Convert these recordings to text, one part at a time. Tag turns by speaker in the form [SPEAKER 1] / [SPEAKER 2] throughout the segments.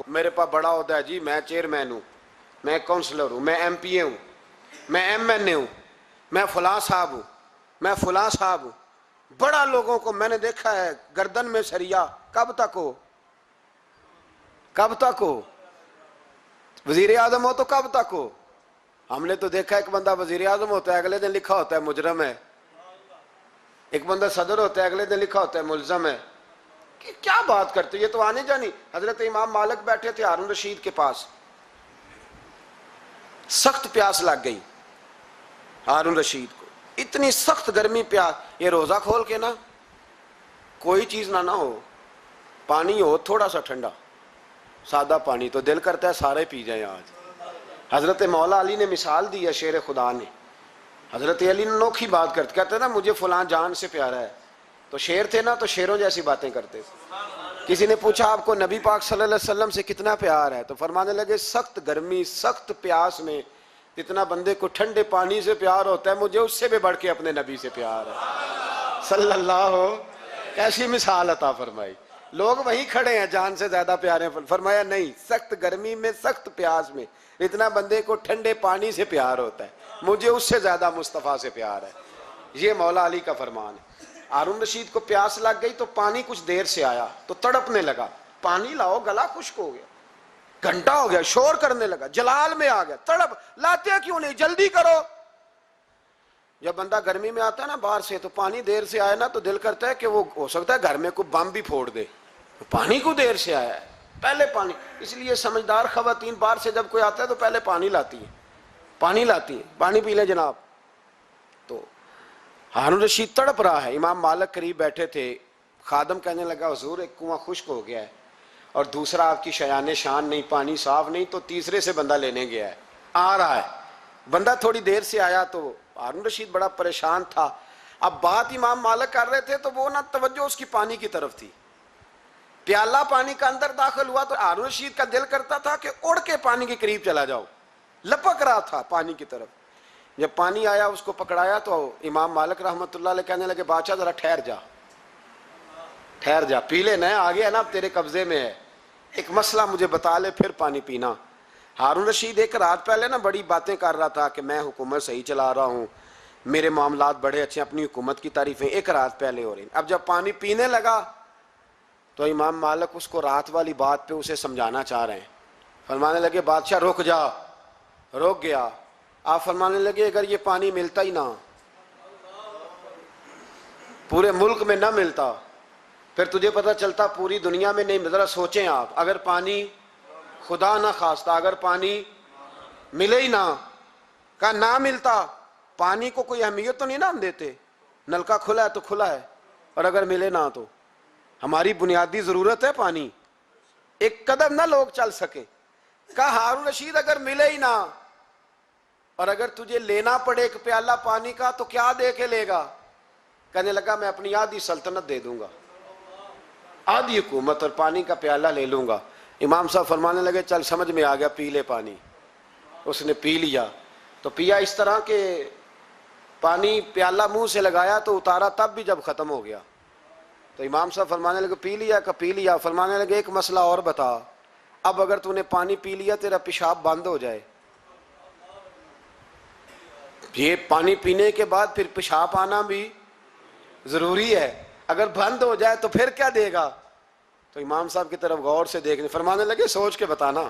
[SPEAKER 1] میرے پاس بڑا عہدہ ہے جی، میں چیئرمین ہوں، میں کونسلر ہوں، میں ایم پی اے ہوں، میں ایم این اے ہوں، میں فلاں صاحب ہوں، میں فلاں صاحب ہوں. بڑا لوگوں کو میں نے دیکھا ہے گردن میں سریا. کب تک ہو؟ کب تک ہو؟ وزیر اعظم ہو تو کب تک ہو؟ ہم نے تو دیکھا ایک بندہ وزیر اعظم ہوتا ہے اگلے دن لکھا ہوتا ہے مجرم ہے، ایک بندہ صدر ہوتا ہے اگلے دن لکھا ہوتا ہے ملزم ہے. کیا بات کرتے؟ یہ تو آنے جانی. حضرت امام مالک بیٹھے تھے ہارون رشید کے پاس، سخت پیاس لگ گئی ہارون رشید کو، اتنی سخت گرمی پیاس. یہ روزہ کھول کے نا کوئی چیز نہ ہو، پانی ہو تھوڑا سا ٹھنڈا سادہ پانی، تو دل کرتا ہے سارے پی جائیں آج. حضرت مولا علی نے مثال دی ہے، شیر خدا نے. حضرت علی نے انوکھی بات کرتے، کہتے نا مجھے فلاں جان سے پیارا ہے. تو شیر تھے نا، تو شیروں جیسی باتیں کرتے تھے. کسی نے پوچھا آپ کو نبی پاک صلی اللہ علیہ وسلم سے کتنا پیار ہے؟ تو فرمانے لگے سخت گرمی سخت پیاس میں جتنا بندے کو ٹھنڈے پانی سے پیار ہوتا ہے مجھے اس سے بھی بڑھ کے اپنے نبی سے پیار ہے صلی اللہ ہو. کیسی مثال عطا فرمائی. لوگ وہیں کھڑے ہیں جان سے زیادہ پیارے ہیں. فرمایا نہیں، سخت گرمی میں سخت پیاس میں اتنا بندے کو ٹھنڈے پانی سے پیار ہوتا ہے مجھے اس سے زیادہ مصطفیٰ سے پیار ہے. یہ مولا علی کا فرمان ہے. ہارون رشید کو پیاس لگ گئی تو پانی کچھ دیر سے آیا تو تڑپنے لگا، پانی لاؤ، گلا خشک ہو گیا. گھنٹہ ہو گیا، شور کرنے لگا، جلال میں آ گیا، تڑپ، لاتے کیوں نہیں، جلدی کرو. جب بندہ گرمی میں آتا ہے نا باہر سے تو پانی دیر سے آیا نا تو دل کرتا ہے کہ وہ ہو سکتا ہے گھر میں کوئی بم بھی پھوڑ دے. پانی کو دیر سے آیا ہے، پہلے پانی. اس لیے سمجھدار خواتین باہر سے جب کوئی آتا ہے تو پہلے پانی لاتی ہیں، پانی لاتی ہیں، پانی پی لیں جناب. تو ہارون رشید تڑپ رہا ہے، امام مالک قریب بیٹھے تھے. خادم کہنے لگا حضور ایک کنواں خشک ہو گیا ہے اور دوسرا آپ کی شایان شان نہیں، پانی صاف نہیں، تو تیسرے سے بندہ لینے گیا ہے، آ رہا ہے. بندہ تھوڑی دیر سے آیا تو ہارون رشید بڑا پریشان تھا. اب بات امام مالک کر رہے تھے تو وہ نہ توجہ اس کی پانی کی طرف تھی. پیالہ پانی کا اندر داخل ہوا تو ہارون رشید کا دل کرتا تھا کہ اڑ کے پانی کے قریب چلا جاؤ، لپک رہا تھا پانی کی طرف. جب پانی آیا اس کو پکڑایا تو امام مالک رحمت اللہ علیہ کہنے لگے بادشاہ ذرا ٹھہر جا، ٹھہر جا، پی لے، نہ آ گیا نا اب تیرے قبضے میں ہے، ایک مسئلہ مجھے بتا لے پھر پانی پینا. ہارون رشید ایک رات پہلے نا بڑی باتیں کر رہا تھا کہ میں حکومت صحیح چلا رہا ہوں، میرے معاملات بڑے اچھے، اپنی حکومت کی تعریفیں ایک رات پہلے ہو رہی. اب جب پانی پینے لگا تو امام مالک اس کو رات والی بات پہ اسے سمجھانا چاہ رہے ہیں. فرمانے لگے بادشاہ رک جا. رک گیا. آپ فرمانے لگے اگر یہ پانی ملتا ہی نہ، پورے ملک میں نہ ملتا، پھر تجھے پتہ چلتا پوری دنیا میں نہیں. ذرا سوچیں آپ، اگر پانی خدا نہ خواستہ اگر پانی ملے ہی نہ، کہا نہ ملتا، پانی کو کوئی اہمیت تو نہیں نا ہم دیتے، نلکا کھلا ہے تو کھلا ہے، اور اگر ملے نہ تو ہماری بنیادی ضرورت ہے پانی، ایک قدم نہ لوگ چل سکے. کہا ہارون رشید اگر ملے ہی نہ اور اگر تجھے لینا پڑے ایک پیالہ پانی کا تو کیا دے کے لے گا؟ کہنے لگا میں اپنی آدھی سلطنت دے دوں گا، آدھی حکومت اور پانی کا پیالہ لے لوں گا. امام صاحب فرمانے لگے چل سمجھ میں آ گیا، پی لے پانی. اس نے پی لیا. تو پیا اس طرح کہ پانی پیالہ منہ سے لگایا تو اتارا تب بھی جب ختم ہو گیا. تو امام صاحب فرمانے لگے پی لیا؟ کہ پی لیا. فرمانے لگے ایک مسئلہ اور بتا، اب اگر تو نے پانی پی لیا تیرا پیشاب بند ہو جائے، یہ پانی پینے کے بعد پھر پیشاب آنا بھی ضروری ہے، اگر بند ہو جائے تو پھر کیا دے گا؟ تو امام صاحب کی طرف غور سے دیکھنے، فرمانے لگے سوچ کے بتانا.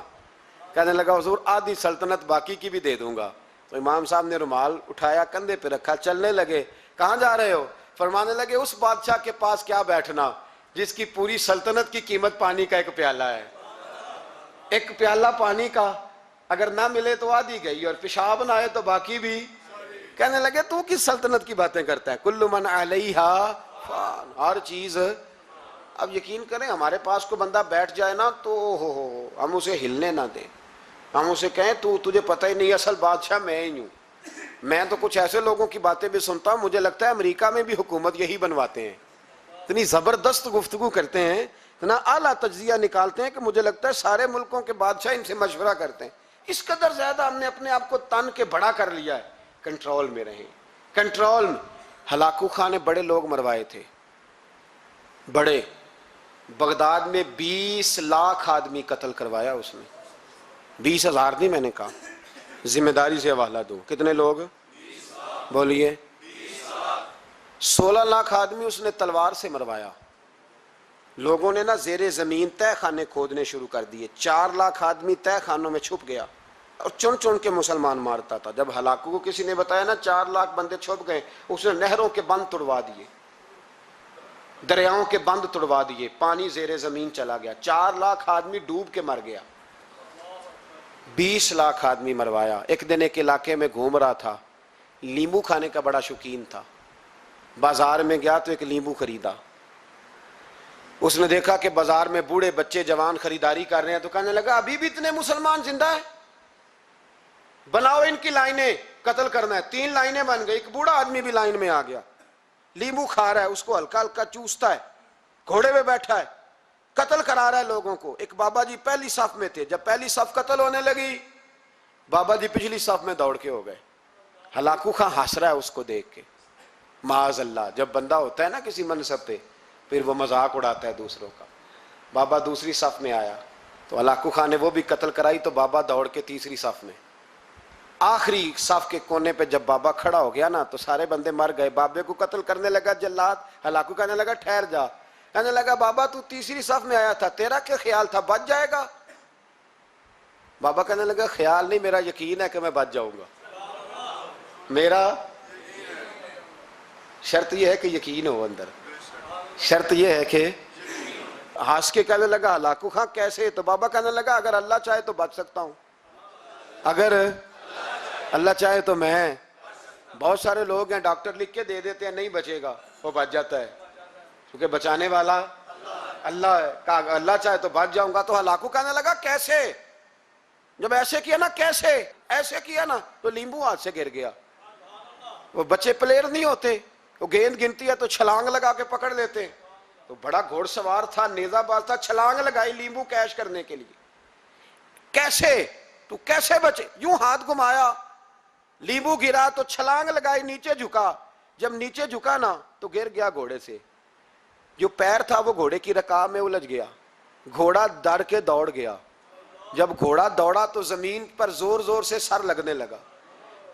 [SPEAKER 1] کہنے لگا حضور آدھی سلطنت باقی کی بھی دے دوں گا. تو امام صاحب نے رومال اٹھایا کندھے پہ رکھا، چلنے لگے. کہاں جا رہے ہو؟ فرمانے لگے اس بادشاہ کے پاس کیا بیٹھنا جس کی پوری سلطنت کی قیمت پانی کا ایک پیالہ ہے. ایک پیالہ پانی کا اگر نہ ملے تو آدھی گئی اور پیشاب نہ آئے تو باقی بھی. کہنے لگے تو کس سلطنت کی باتیں کرتا ہے؟ کل من علیہا فان، ہر چیز. اب یقین کریں ہمارے پاس کو بندہ بیٹھ جائے نا تو ہو ہم اسے ہلنے نہ دیں، ہم اسے کہیں تو تجھے پتہ ہی نہیں اصل بادشاہ میں ہی ہوں. میں تو کچھ ایسے لوگوں کی باتیں بھی سنتا ہوں، مجھے لگتا ہے امریکہ میں بھی حکومت یہی بنواتے ہیں. اتنی زبردست گفتگو کرتے ہیں، اتنا اعلیٰ تجزیہ نکالتے ہیں کہ مجھے لگتا ہے سارے ملکوں کے بادشاہ ان سے مشورہ کرتے ہیں. اس قدر زیادہ ہم نے اپنے آپ کو تن کے بڑا کر لیا ہے. کنٹرول میں رہیں، کنٹرول میں. ہلاکو خان نے بڑے لوگ مروائے تھے، بڑے بغداد میں 20 لاکھ آدمی قتل کروایا اس نے. 20,000 نہیں میں نے کہا, ذمہ داری سے حوالہ دو. کتنے لوگ بولیے؟ 16 لاکھ آدمی اس نے تلوار سے مروایا. لوگوں نے نا زیر زمین تہ خانے کھودنے شروع کر دیے. 4 لاکھ آدمی تہ خانوں میں چھپ گیا اور چن چن کے مسلمان مارتا تھا. جب ہلاکو کو کسی نے بتایا نا 4 لاکھ بندے چھپ گئے, اس نے نہروں کے بند توڑوا دیے, دریاؤں کے بند توڑوا دیے, پانی زیر زمین چلا گیا. 4 لاکھ آدمی ڈوب کے مر گیا. 20 لاکھ آدمی مروایا. ایک دن ایک علاقے میں گھوم رہا تھا, لیمبو کھانے کا بڑا شوقین تھا. بازار میں گیا تو ایک لیمبو خریدا. اس نے دیکھا کہ بازار میں بوڑھے بچے جوان خریداری کر رہے ہیں, تو کہنے لگا ابھی بھی اتنے مسلمان زندہ ہیں, بناؤ ان کی لائنیں, قتل کرنا ہے. 3 لائنیں بن گئی. ایک بوڑھا آدمی بھی لائن میں آ گیا, لیمبو کھا رہا ہے, اس کو ہلکا ہلکا چوستا ہے, گھوڑے پہ بیٹھا ہے, قتل کرا رہا ہے لوگوں کو. ایک بابا جی پہلی صف میں تھے, جب پہلی صف قتل ہونے لگی, بابا جی پچھلی صف میں دوڑ کے ہو گئے. ہلاکو خان ہنس رہا ہے اس کو دیکھ کے. معاذ اللہ, جب بندہ ہوتا ہے نا کسی منصب پہ, پھر وہ مذاق اڑاتا ہے دوسروں کا. بابا دوسری صف میں آیا تو ہلاکو خان نے وہ بھی قتل کرائی, تو بابا دوڑ کے تیسری صف میں. آخری صف کے کونے پہ جب بابا کھڑا ہو گیا نا, تو سارے بندے مر گئے. بابے کو قتل کرنے لگا جلاد. ہلاکو کہنے لگا ٹھہر جا. کہنے لگا بابا تو تیسری صف میں آیا تھا, تیرا کیا خیال تھا بچ جائے گا؟ بابا کہنے لگا خیال نہیں, میرا یقین ہے کہ میں بچ جاؤں گا. میرا شرط یہ ہے کہ یقین ہو اندر, شرط یہ ہے کہ. ہنس کے کہنے لگا ہلاکو خان کیسے؟ تو بابا کہنے لگا اگر اللہ چاہے تو بچ سکتا ہوں, اگر اللہ چاہے تو میں. بہت سارے لوگ ہیں ڈاکٹر لکھ کے دے دیتے ہیں نہیں بچے گا, وہ بچ جاتا ہے, کیونکہ بچانے والا اللہ ہے. کہا اللہ چاہے تو بچ جاؤں گا. تو ہلاکو کہنے لگا کیسے؟ جب ایسے کیا نا, کیسے ایسے کیا نا, تو لیمبو ہاتھ سے گر گیا. وہ بچے پلیئر نہیں ہوتے, وہ گیند گنتی ہے تو چھلانگ لگا کے پکڑ لیتے. تو بڑا گھوڑ سوار تھا, نیزہ باز تھا, چھلانگ لگائی لیمبو کیش کرنے کے لیے. کیسے؟ تو کیسے بچے؟ یوں ہاتھ گھمایا, لیمبو گرا تو چھلانگ لگائی, نیچے جھکا. جب نیچے جھکا نا تو گر گیا گھوڑے سے. جو پیر تھا وہ گھوڑے کی رکاب میں الجھ گیا. گھوڑا ڈر کے دوڑ گیا. جب گھوڑا دوڑا تو زمین پر زور زور سے سر لگنے لگا.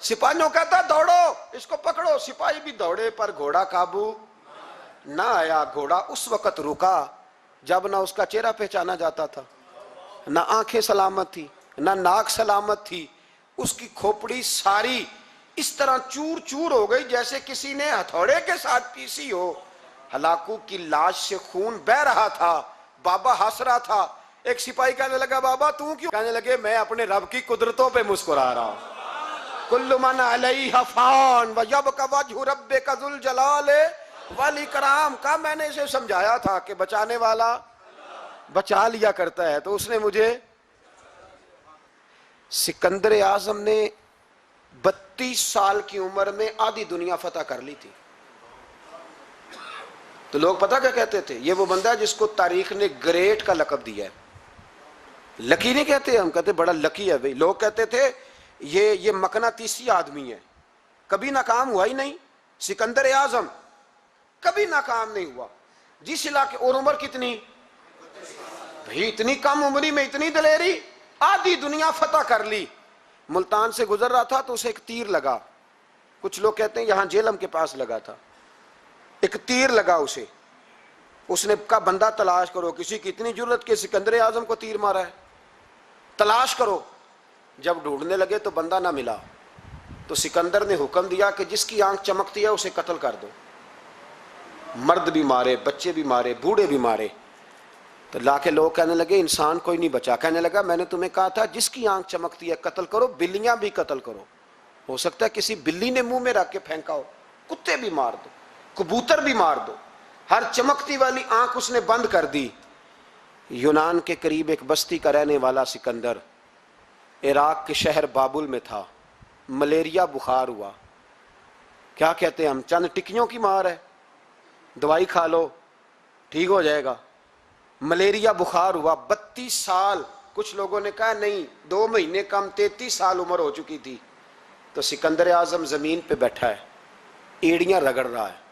[SPEAKER 1] سپاہیوں کہتا دوڑو اس کو پکڑو. سپاہی بھی دوڑے پر گھوڑا قابو نہ آیا. گھوڑا اس وقت رکا جب نہ اس کا چہرہ پہچانا جاتا تھا, نہ آنکھیں سلامت تھی, نہ ناک سلامت تھی. اس کی کھوپڑی ساری اس طرح چور چور ہو گئی جیسے کسی نے ہتھوڑے کے ساتھ پیسی ہو. ہلاکو کی لاش سے خون بہ رہا تھا. بابا ہنس رہا تھا. ایک سپاہی کہنے لگا بابا تو کیوں؟ کہنے لگے میں اپنے رب کی قدرتوں پہ مسکرا رہا ہوں. کل من علیہ فان ویبقی وجہ ربک ذو الجلال والاکرام. کا میں نے اسے سمجھایا تھا کہ بچانے والا بچا لیا کرتا ہے, تو اس نے مجھے. سکندر اعظم نے 32 سال کی عمر میں آدھی دنیا فتح کر لی تھی. تو لوگ پتہ کیا کہتے تھے؟ یہ وہ بندہ ہے جس کو تاریخ نے گریٹ کا لقب دیا ہے. لکی نہیں کہتے, ہم کہتے بڑا لکی ہے بھائی. لوگ کہتے تھے یہ مقناطیسی آدمی ہے, کبھی ناکام ہوا ہی نہیں. سکندر اعظم کبھی ناکام نہیں ہوا. جس علاقے, اور عمر کتنی بھائی, اتنی کم عمری میں اتنی دلیری, آدھی دنیا فتح کر لی. ملتان سے گزر رہا تھا تو اسے ایک تیر لگا. کچھ لوگ کہتے ہیں یہاں جیلم کے پاس لگا تھا. ایک تیر لگا اسے. اس نے کہا بندہ تلاش کرو, کسی کی اتنی جرت کہ سکندر اعظم کو تیر مارا ہے, تلاش کرو. جب ڈھونڈنے لگے تو بندہ نہ ملا. تو سکندر نے حکم دیا کہ جس کی آنکھ چمکتی ہے اسے قتل کر دو. مرد بھی مارے, بچے بھی مارے, بوڑھے بھی مارے. تو لا کے لوگ کہنے لگے انسان کوئی نہیں بچا. کہنے لگا میں نے تمہیں کہا تھا جس کی آنکھ چمکتی ہے قتل کرو. بلیاں بھی قتل کرو, ہو سکتا ہے کسی بلی نے منہ میں رکھ کے پھینکا ہو. کتے بھی مار دو, کبوتر بھی مار دو. ہر چمکتی والی آنکھ اس نے بند کر دی. یونان کے قریب ایک بستی کا رہنے والا سکندر عراق کے شہر بابل میں تھا. ملیریا بخار ہوا. کیا کہتے ہیں ہم, چند ٹکیوں کی مار ہے, دوائی کھا لو ٹھیک ہو جائے گا. ملیریا بخار ہوا. 32 سال, کچھ لوگوں نے کہا نہیں 2 مہینے کم, 33 سال عمر ہو چکی تھی. تو سکندر اعظم زمین پہ بیٹھا ہے, ایڑیاں رگڑ رہا ہے.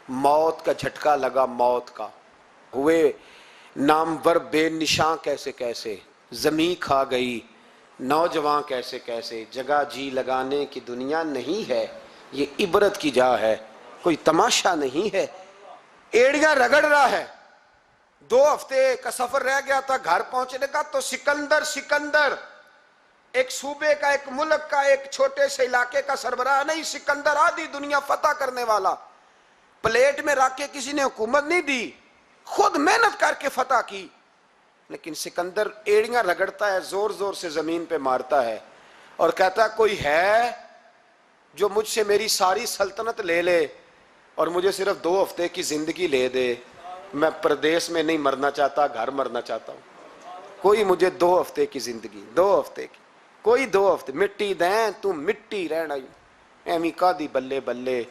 [SPEAKER 1] موت کا جھٹکا لگا, موت کا. ہوئے نامور بے نشاں کیسے کیسے، زمیں کھا گئی نوجوان کیسے کیسے، جگہ جی لگانے کی دنیا نہیں ہے، یہ عبرت کی جا ہے، کوئی تماشا نہیں ہے۔ ایڑیاں رگڑ رہا ہے، 2 ہفتے کا سفر رہ گیا تھا گھر پہنچنے کا، تو سکندر ایک صوبے کا، ایک ملک کا، ایک چھوٹے سے علاقے کا سربراہ نہیں، سکندر آدھی دنیا فتح کرنے والا، پلیٹ میں رکھ کے کسی نے حکومت نہیں دی، خود محنت کر کے فتح کی۔ لیکن سکندر ایڑیاں رگڑتا ہے، زور زور سے زمین پہ مارتا ہے اور کہتا ہے کوئی ہے جو مجھ سے میری ساری سلطنت لے لے اور مجھے صرف 2 ہفتے کی زندگی لے دے، میں پردیس میں نہیں مرنا چاہتا، گھر مرنا چاہتا ہوں، کوئی مجھے 2 ہفتے کی زندگی، 2 ہفتے کی، کوئی 2 ہفتے مٹی دیں تو مٹی رہنا، ایویں کا دی بلے بلے،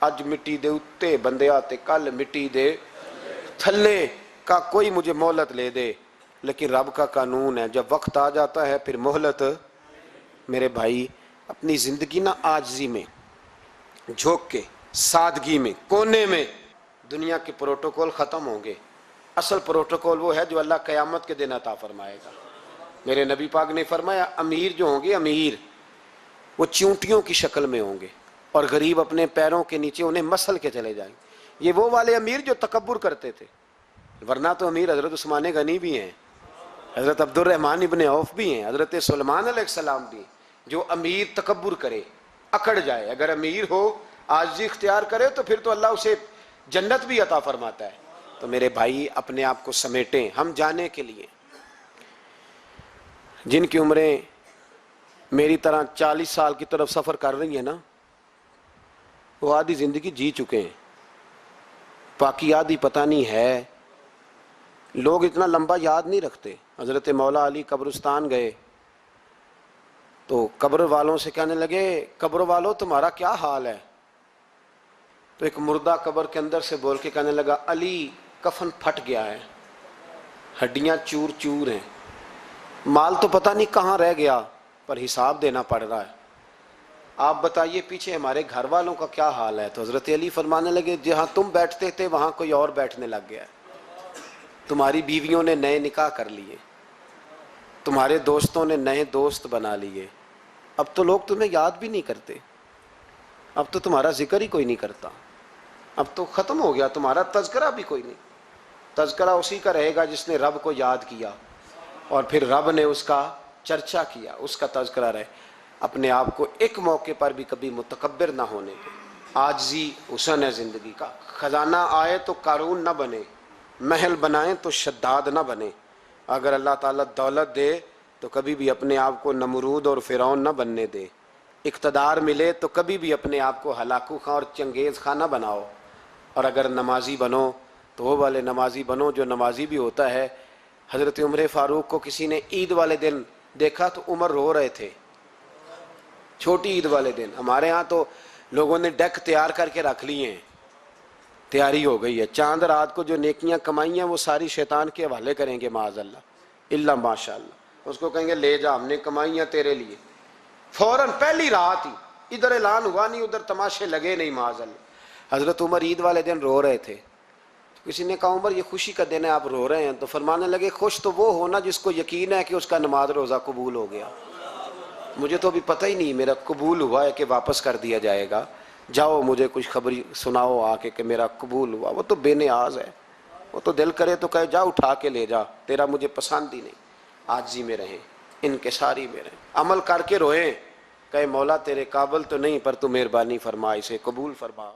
[SPEAKER 1] اج مٹی دے اتے بندے آتے، کل مٹی دے تھلے کا، کوئی مجھے مہلت لے دے۔ لیکن رب کا قانون ہے، جب وقت آ جاتا ہے پھر مہلت۔ میرے بھائی اپنی زندگی نہ عاجزی میں جھوک کے، سادگی میں، کونے میں، دنیا کے پروٹوکول ختم ہوں گے، اصل پروٹوکول وہ ہے جو اللہ قیامت کے دن عطا فرمائے گا۔ میرے نبی پاک نے فرمایا امیر جو ہوں گے، امیر وہ چونٹیوں کی شکل میں ہوں گے اور غریب اپنے پیروں کے نیچے انہیں مسل کے چلے جائیں گے۔ یہ وہ والے امیر جو تکبر کرتے تھے، ورنہ تو امیر حضرت عثمان غنی بھی ہیں، حضرت عبد الرحمن ابن عوف بھی ہیں، حضرت سلیمان علیہ السلام بھی ہیں۔ جو امیر تکبر کرے، اکڑ جائے، اگر امیر ہو عاجزی اختیار کرے تو پھر تو اللہ اسے جنت بھی عطا فرماتا ہے۔ تو میرے بھائی اپنے آپ کو سمیٹیں، ہم جانے کے لیے، جن کی عمریں میری طرح 40 سال کی طرف سفر کر رہی ہیں نا، وہ آدھی زندگی جی چکے ہیں، باقی آدھی پتہ نہیں ہے۔ لوگ اتنا لمبا یاد نہیں رکھتے۔ حضرت مولا علی قبرستان گئے تو قبر والوں سے کہنے لگے قبر والوں تمہارا کیا حال ہے؟ تو ایک مردہ قبر کے اندر سے بول کے کہنے لگا علی کفن پھٹ گیا ہے، ہڈیاں چور چور ہیں، مال تو پتہ نہیں کہاں رہ گیا پر حساب دینا پڑ رہا ہے، آپ بتائیے پیچھے ہمارے گھر والوں کا کیا حال ہے؟ تو حضرت علی فرمانے لگے جہاں تم بیٹھتے تھے وہاں کوئی اور بیٹھنے لگ گیا ہے، تمہاری بیویوں نے نئے نکاح کر لیے، تمہارے دوستوں نے نئے دوست بنا لیے، اب تو لوگ تمہیں یاد بھی نہیں کرتے، اب تو تمہارا ذکر ہی کوئی نہیں کرتا، اب تو ختم ہو گیا، تمہارا تذکرہ بھی کوئی نہیں۔ تذکرہ اسی کا رہے گا جس نے رب کو یاد کیا اور پھر رب نے اس کا چرچا کیا، اس کا تذکرہ رہے۔ اپنے آپ کو ایک موقع پر بھی کبھی متکبر نہ ہونے دے، عاجزی حسن ہے زندگی کا۔ خزانہ آئے تو قارون نہ بنے، محل بنائیں تو شداد نہ بنے۔ اگر اللہ تعالیٰ دولت دے تو کبھی بھی اپنے آپ کو نمرود اور فرعون نہ بننے دے، اقتدار ملے تو کبھی بھی اپنے آپ کو ہلاکو خاں اور چنگیز خاں نہ بناؤ، اور اگر نمازی بنو تو وہ والے نمازی بنو جو نمازی بھی ہوتا ہے۔ حضرت عمر فاروق کو کسی نے عید والے دن دیکھا تو عمر رو رہے تھے، چھوٹی عید والے دن۔ ہمارے ہاں تو لوگوں نے ڈیک تیار کر کے رکھ لیے ہیں، تیاری ہو گئی ہے، چاند رات کو جو نیکیاں کمائی ہیں وہ ساری شیطان کے حوالے کریں گے معاذ اللہ ماشاء اللہ، اس کو کہیں گے لے جا ہم نے کمائی ہیں تیرے لیے، فوراً پہلی رات ہی، ادھر اعلان ہوا نہیں ادھر تماشے لگے نہیں معاذ اللہ۔ حضرت عمر عید والے دن رو رہے تھے، کسی نے کہا عمر یہ خوشی کا دن ہے آپ رو رہے ہیں؟ تو فرمانے لگے خوش تو وہ ہونا جس کو یقین ہے کہ اس کا نماز روزہ قبول ہو گیا، مجھے تو ابھی پتہ ہی نہیں میرا قبول ہوا ہے کہ واپس کر دیا جائے گا، جاؤ مجھے کچھ خبر سناؤ آ کے کہ میرا قبول ہوا۔ وہ تو بے نیاز ہے، وہ تو دل کرے تو کہے جا اٹھا کے لے جا، تیرا مجھے پسند ہی نہیں۔ عاجزی میں رہیں، انکساری میں رہیں، عمل کر کے روئیں، کہے مولا تیرے قابل تو نہیں پر تو مہربانی فرما اسے قبول فرما۔